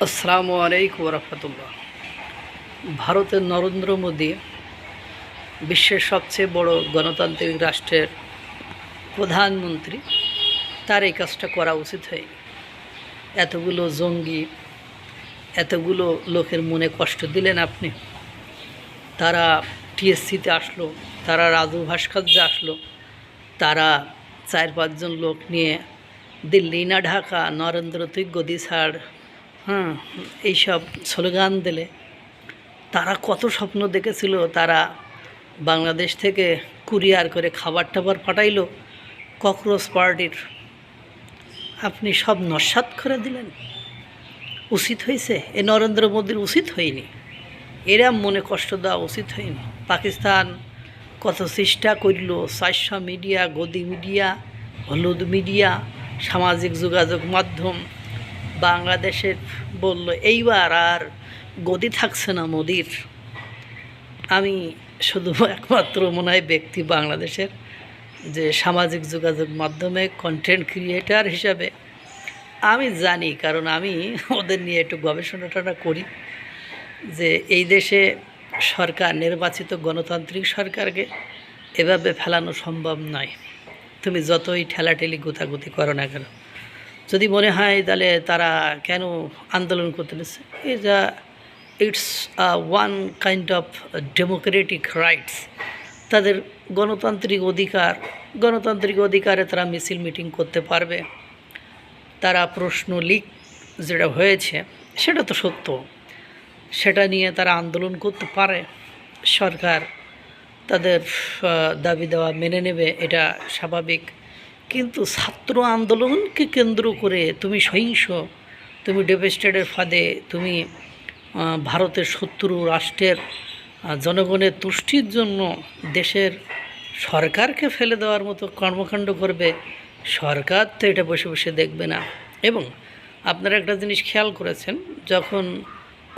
আসসালামু আলাইকুম রহমতুল্লাহ। ভারতের নরেন্দ্র মোদী বিশ্বের সবচেয়ে বড় গণতান্ত্রিক রাষ্ট্রের প্রধানমন্ত্রী, তার এই কাজটা করা উচিত হয়নি। এতগুলো জঙ্গি, এতগুলো লোকের মনে কষ্ট দিলেন আপনি। তারা টিএসসিতে আসলো, তারা রাজু ভাস্কর্যে আসলো, তারা 4-5 জন লোক নিয়ে দিল্লি না ঢাকা, নরেন্দ্র তুই গদি ছাড়, এইসব স্লোগান দিলে তারা কত স্বপ্ন দেখেছিল। তারা বাংলাদেশ থেকে কুরিয়ার করে খাবার টাবার পাঠাইলো ককরোচ পার্টির, আপনি সব নস্যাৎ করে দিলেন। উচিত হয়েছে? এ নরেন্দ্র মোদীর উচিত হয়নি, এরা মনে কষ্ট দেওয়া উচিত হয়নি। পাকিস্তান কত চেষ্টা করল, 400 মিডিয়া, গদি মিডিয়া, হলুদ মিডিয়া, সামাজিক যোগাযোগ মাধ্যম বাংলাদেশের বলল এইবার আর গদি থাকছে না মোদির। আমি শুধু একমাত্র মনে হয় ব্যক্তি বাংলাদেশের যে সামাজিক যোগাযোগ মাধ্যমে কন্টেন্ট ক্রিয়েটার হিসাবে আমি জানি, কারণ আমি ওদের নিয়ে একটু গবেষণাটা করি, যে এই দেশে সরকার, নির্বাচিত গণতান্ত্রিক সরকারকে এভাবে ফেলানো সম্ভব নয়। তুমি যতই ঠেলাঠেলি গুতাগুতি করো না কেন, যদি মনে হয় তাহলে তারা কেন আন্দোলন করতে নিচ্ছে, এটা it's one kind of Democratic rights, তাদের গণতান্ত্রিক অধিকারে তারা মিছিল মিটিং করতে পারবে। তারা প্রশ্ন লিক যেটা হয়েছে সেটা তো সত্য, সেটা নিয়ে তারা আন্দোলন করতে পারে। সরকার তাদের দাবি দেওয়া মেনে নেবে, এটা স্বাভাবিক। কিন্তু ছাত্র আন্দোলনকে কেন্দ্র করে তুমি সহিংস, তুমি ডেভেস্টেডের ফাঁদে, তুমি ভারতের শত্রু রাষ্ট্রের জনগণের তুষ্টির জন্য দেশের সরকারকে ফেলে দেওয়ার মতো কর্মকাণ্ড করবে। সরকার তো এটা বসে বসে দেখবে না। এবং আপনারা একটা জিনিস খেয়াল করেছেন, যখন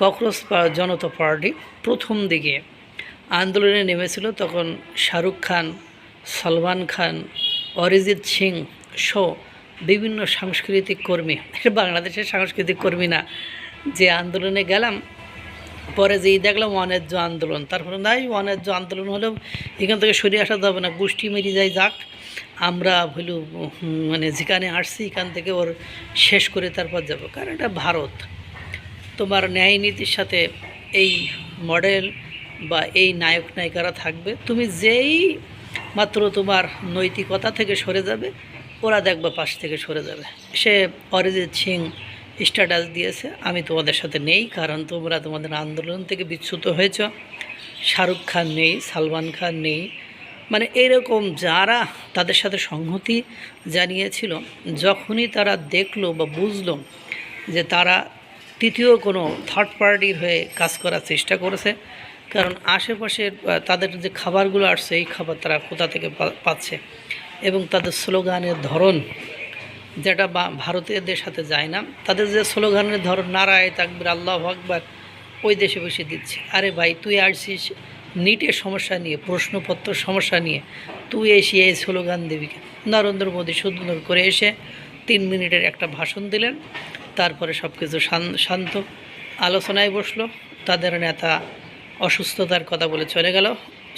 ককরোচ জনতা পার্টি প্রথম দিকে আন্দোলনে নেমেছিল, তখন শাহরুখ খান, সলমান খান, অরিজিৎ সিং সহ বিভিন্ন সাংস্কৃতিক কর্মী, বাংলাদেশের সাংস্কৃতিক কর্মী না, যে আন্দোলনে গেলাম, পরে যেই দেখলাম অন্যায্য আন্দোলন, তারপরে নাই অন্যায্য আন্দোলন হলেও এখান থেকে সরিয়ে আসা যাবে না, গোষ্ঠী মেরে যাই যাক, আমরা হইল মানে যেখানে আসছি এখান থেকে ওর শেষ করে তারপর যাব। কারণ এটা ভারত, তোমার ন্যায় নীতির সাথে এই মডেল বা এই নায়ক নায়িকারা থাকবে। তুমি যেই মাত্র তোমার নৈতিকতা থেকে সরে যাবে, ওরা দেখবে পাশ থেকে সরে যাবে। সে অরিজিৎ সিং স্ট্যাটাস দিয়েছে, আমি তোমাদের সাথে নেই, কারণ তোমরা তোমাদের আন্দোলন থেকে বিচ্যুত হয়েছ। শাহরুখ খান নেই, সালমান খান নেই, মানে এরকম যারা তাদের সাথে সংহতি জানিয়েছিল, যখনই তারা দেখলো বা বুঝলো যে তারা তৃতীয় কোনো থার্ড পার্টির হয়ে কাজ করার চেষ্টা করেছে, কারণ আশেপাশের তাদের যে খাবারগুলো আসছে, এই খাবার তারা কোথা থেকে পাচ্ছে, এবং তাদের স্লোগানের ধরন যেটা ভারতীয়দের সাথে যায় না, তাদের যে স্লোগানের ধরন নারায়ে তাকবীর, আল্লাহু আকবার, ওই দেশে বসে দিচ্ছে। আরে ভাই, তুই আসছিস নিটের সমস্যা নিয়ে, প্রশ্নপত্র সমস্যা নিয়ে, তুই এসে এই স্লোগান দিবি? নরেন্দ্র মোদী সুন্দর করে এসে 3 মিনিটের একটা ভাষণ দিলেন, তারপরে সব কিছু শান্ত আলোচনায় বসলো। তাদের নেতা অসুস্থতার কথা বলে চলে গেল,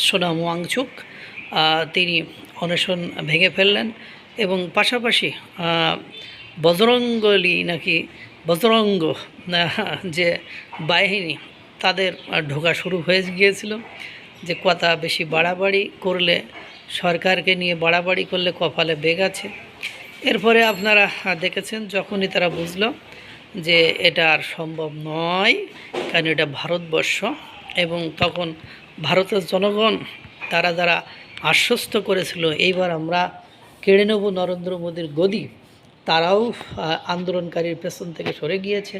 সোনাম ওয়াংচুক, তিনি অনশন ভেঙে ফেললেন, এবং পাশাপাশি বজরঙ্গলি নাকি বজরঙ্গ যে বাহিনী, তাদের ঢোকা শুরু হয়ে গিয়েছিল, যে কথা বেশি বাড়াবাড়ি করলে, সরকারকে নিয়ে বাড়াবাড়ি করলে কপালে বেগ আছে। এরপরে আপনারা দেখেছেন, যখনই তারা বুঝলো যে এটা আর সম্ভব নয়, কারণ এটা ভারতবর্ষ, এবং তখন ভারতের জনগণ তারা যারা আশ্বস্ত করেছিল এইবার আমরা কেড়ে নেব নরেন্দ্র মোদীর গদি, তারাও আন্দোলনকারীর পেছন থেকে সরে গিয়েছে।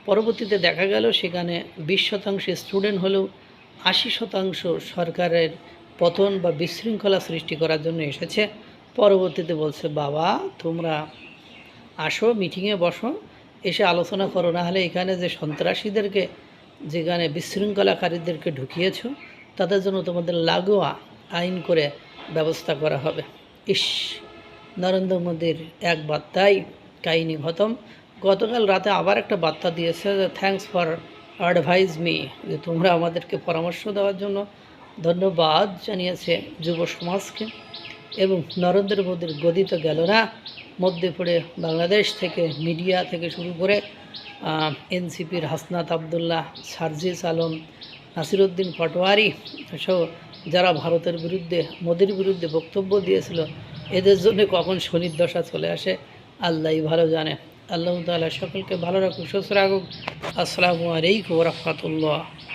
পরবর্তীতে দেখা গেল সেখানে 20% স্টুডেন্ট হলেও 80% সরকারের পতন বা বিশৃঙ্খলা সৃষ্টি করার জন্য এসেছে। পরবর্তীতে বলছে, বাবা তোমরা আসো, মিটিংয়ে বসো, এসে আলোচনা করো, না হলে এখানে যে সন্ত্রাসীদেরকে, যেখানে বিশৃঙ্খলাকারীদেরকে ঢুকিয়েছ, তাদের জন্য তোমাদের লাগোয়া আইন করে ব্যবস্থা করা হবে। নরেন্দ্র মোদীর এক বার্তায় কাহিনী খতম। গতকাল রাতে আবার একটা বার্তা দিয়েছে যে থ্যাঙ্কস ফর অ্যাডভাইস মি, যে তোমরা আমাদেরকে পরামর্শ দেওয়ার জন্য ধন্যবাদ জানিয়েছে যুব সমাজকে। এবং নরেন্দ্র মোদীর গদি তো গেল না, মধ্যে পড়ে বাংলাদেশ থেকে মিডিয়া থেকে শুরু করে এনসিপির হাসনাত আবদুল্লাহ, সার্জিস আলম, নাসিরউদ্দিন পাটোয়ারি সহ যারা ভারতের বিরুদ্ধে মোদির বিরুদ্ধে বক্তব্য দিয়েছিল, এদের জন্য কখন শনির দশা চলে আসে আল্লাহই ভালো জানে। আল্লাহ তাআলা সকলকে ভালো রাখুক, সুস্থ রাখুক। আসসালামু আলাইকুম ওয়া রাহমাতুল্লাহ।